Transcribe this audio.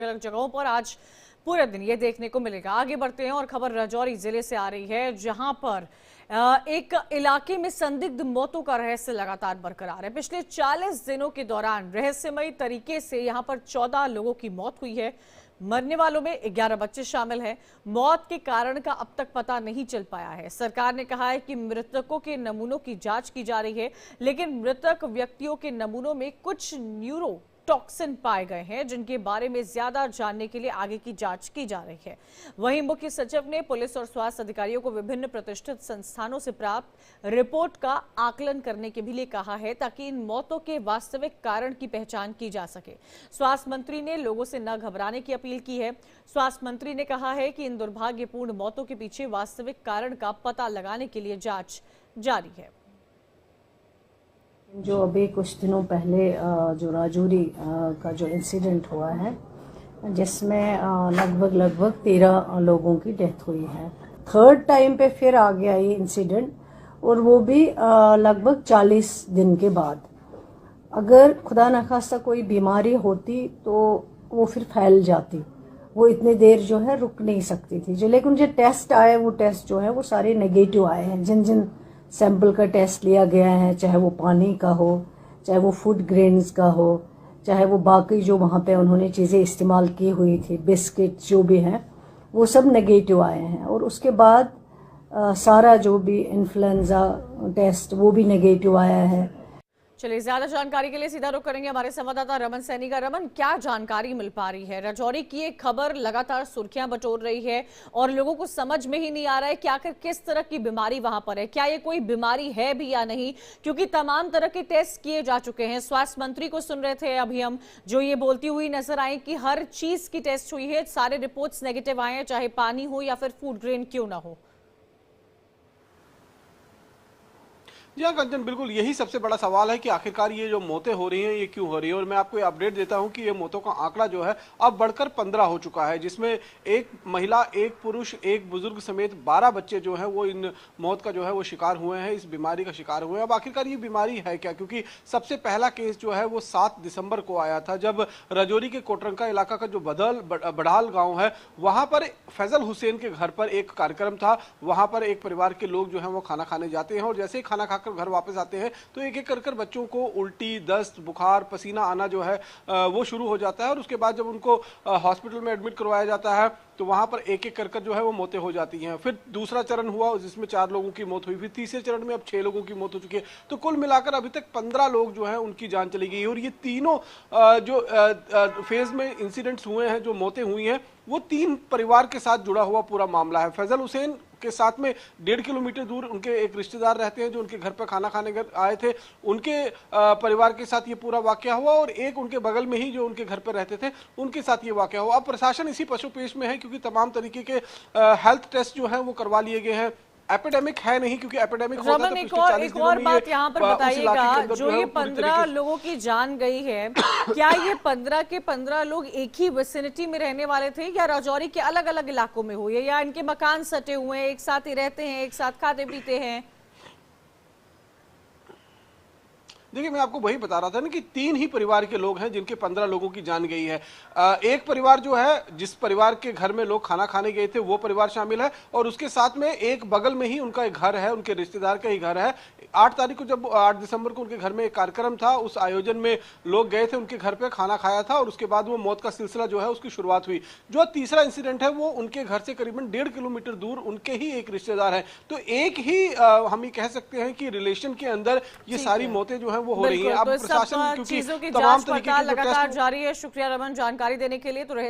अलग जगहों पर आज पूरे दिन ये देखने को मिलेगा। आगे बढ़ते हैं और खबर राजौरी जिले से आ रही है, जहां पर एक इलाके में संदिग्ध मौतों का रहस्य लगातार बरकरार है। पिछले 40 दिनों के दौरान रहस्यमयी तरीके से यहां पर 14 लोगों की मौत हुई है। मरने वालों में 11 बच्चे शामिल हैं। मौत के कारण का अब तक पता नहीं चल पाया है। सरकार ने कहा है कि मृतकों के नमूनों की जांच की जा रही है, लेकिन मृतक व्यक्तियों के नमूनों में कुछ न्यूरो टॉक्सिन पाए गए हैं, जिनके बारे में ज्यादा जानने के लिए आगे की जांच की जा रही है। वहीं मुख्य सचिव ने पुलिस और स्वास्थ्य अधिकारियों को विभिन्न प्रतिष्ठित संस्थानों से प्राप्त रिपोर्ट का आकलन करने के भी लिए कहा है, ताकि इन मौतों के वास्तविक कारण की पहचान की जा सके। स्वास्थ्य मंत्री ने लोगों से न घबराने की अपील की है। स्वास्थ्य मंत्री ने कहा है कि इन दुर्भाग्यपूर्ण मौतों के पीछे वास्तविक कारण का पता लगाने के लिए जांच जारी है। जो अभी कुछ दिनों पहले जो राजौरी का जो इंसिडेंट हुआ है, जिसमें लगभग 13 लोगों की डेथ हुई है। थर्ड टाइम पे फिर आ गया ये इंसिडेंट, और वो भी लगभग 40 दिन के बाद। अगर खुदा न खास्ता कोई बीमारी होती तो वो फिर फैल जाती, वो इतनी देर जो है रुक नहीं सकती थी। जो लेकिन जो टेस्ट आए, वो टेस्ट जो है वो सारे नेगेटिव आए हैं। जिन जिन सैंपल का टेस्ट लिया गया है, चाहे वो पानी का हो, चाहे वो फूड ग्रेन्स का हो, चाहे वो बाकी जो वहाँ पे उन्होंने चीज़ें इस्तेमाल की हुई थी, बिस्किट जो भी हैं, वो सब नेगेटिव आए हैं। और उसके बाद सारा जो भी इन्फ्लुएंजा टेस्ट वो भी नेगेटिव आया है। चलिए, ज्यादा जानकारी के लिए सीधा रुख करेंगे हमारे संवाददाता रमन सैनी का। रमन, क्या जानकारी मिल पा रही है? राजौरी की एक खबर लगातार सुर्खियां बटोर रही है और लोगों को समझ में ही नहीं आ रहा है कि आखिर किस तरह की बीमारी वहां पर है। क्या ये कोई बीमारी है भी या नहीं, क्योंकि तमाम तरह के टेस्ट किए जा चुके हैं। स्वास्थ्य मंत्री को सुन रहे थे अभी हम, जो ये बोलती हुई नजर आई कि हर चीज की टेस्ट हुई है, सारे रिपोर्ट्स नेगेटिव आए हैं, चाहे पानी हो या फिर फूड ग्रेन क्यों ना हो। जी हाँ कंचन, बिल्कुल यही सबसे बड़ा सवाल है कि आखिरकार ये जो मौतें हो रही हैं ये क्यों हो रही है। और मैं आपको ये अपडेट देता हूं कि ये मौतों का आंकड़ा जो है अब बढ़कर 15 हो चुका है, जिसमें एक महिला, एक पुरुष, एक बुजुर्ग समेत 12 बच्चे जो है वो इन मौत का जो है वो शिकार हुए हैं, इस बीमारी का शिकार हुए हैं। अब आखिरकार ये बीमारी है क्या, क्योंकि सबसे पहला केस जो है वो 7 दिसंबर को आया था, जब राजौरी के कोटरंका इलाका का जो बड़ाल गाँव है, वहाँ पर फैजल हुसैन के घर पर एक कार्यक्रम था। वहाँ पर एक परिवार के लोग जो है वो खाना खाने जाते हैं, और जैसे ही खाना खाकर घर वापस आते हैं तो एक एक कर बच्चों को उल्टी, दस्त, बुखार, पसीना आना जो है वो शुरू हो जाता है। और उसके बाद जब उनको हॉस्पिटल में एडमिट करवाया जाता है तो वहां पर एक एक कर जो है वो मौतें हो जाती हैं। फिर दूसरा चरण हुआ जिसमें 4 लोगों की मौत हुई, फिर तीसरे चरण में अब 6 लोगों की मौत हो चुकी है। तो कुल मिलाकर अभी तक 15 लोग जो है उनकी जान चली गई है। और ये तीनों जो फेज में इंसिडेंट्स हुए हैं, जो मौतें हुई हैं, वो 3 परिवार के साथ जुड़ा हुआ पूरा मामला है। फैजल हुसैन के साथ में 1.5 किलोमीटर दूर उनके एक रिश्तेदार रहते हैं, जो उनके घर पर खाना खाने आए थे, उनके परिवार के साथ ये पूरा वाकया हुआ। और एक उनके बगल में ही जो उनके घर पर रहते थे, उनके साथ ये वाकया हुआ। अब प्रशासन इसी पशुपेश में है, क्योंकि तमाम तरीके के हेल्थ टेस्ट जो हैं वो करवा लिए गए हैं। एपिडेमिक है नहीं, क्योंकि एपिडेमिक होता तो पिछले 40 दिनों में एक और बात यहाँ पर बताइएगा, जो ये 15 लोगों की जान गई है, क्या ये 15 के 15 लोग एक ही विसिनिटी में रहने वाले थे, या राजौरी के अलग अलग इलाकों में हुए, या इनके मकान सटे हुए हैं, एक साथ ही रहते हैं, एक साथ खाते पीते हैं? देखिए, मैं आपको वही बता रहा था ना कि 3 ही परिवार के लोग हैं जिनके 15 लोगों की जान गई है। एक परिवार जो है, जिस परिवार के घर में लोग खाना खाने गए थे, वो परिवार शामिल है, और उसके साथ में एक बगल में ही उनका एक घर है, उनके रिश्तेदार का ही घर है। 8 तारीख को, जब 8 दिसंबर को उनके घर में एक कार्यक्रम था, उस आयोजन में लोग गए थे, उनके घर पे खाना खाया था, और उसके बाद वो मौत का सिलसिला जो है उसकी शुरुआत हुई। जो तीसरा इंसिडेंट है वो उनके घर से करीबन 1.5 किलोमीटर दूर उनके ही एक रिश्तेदार है। तो एक ही हम ये कह सकते हैं कि रिलेशन के अंदर ये सारी मौतें जो है वो हो रही है। अब तो प्रशासन चीजों की जांच पड़ताल लगातार जारी है। शुक्रिया रमन जानकारी देने के लिए। तो रहे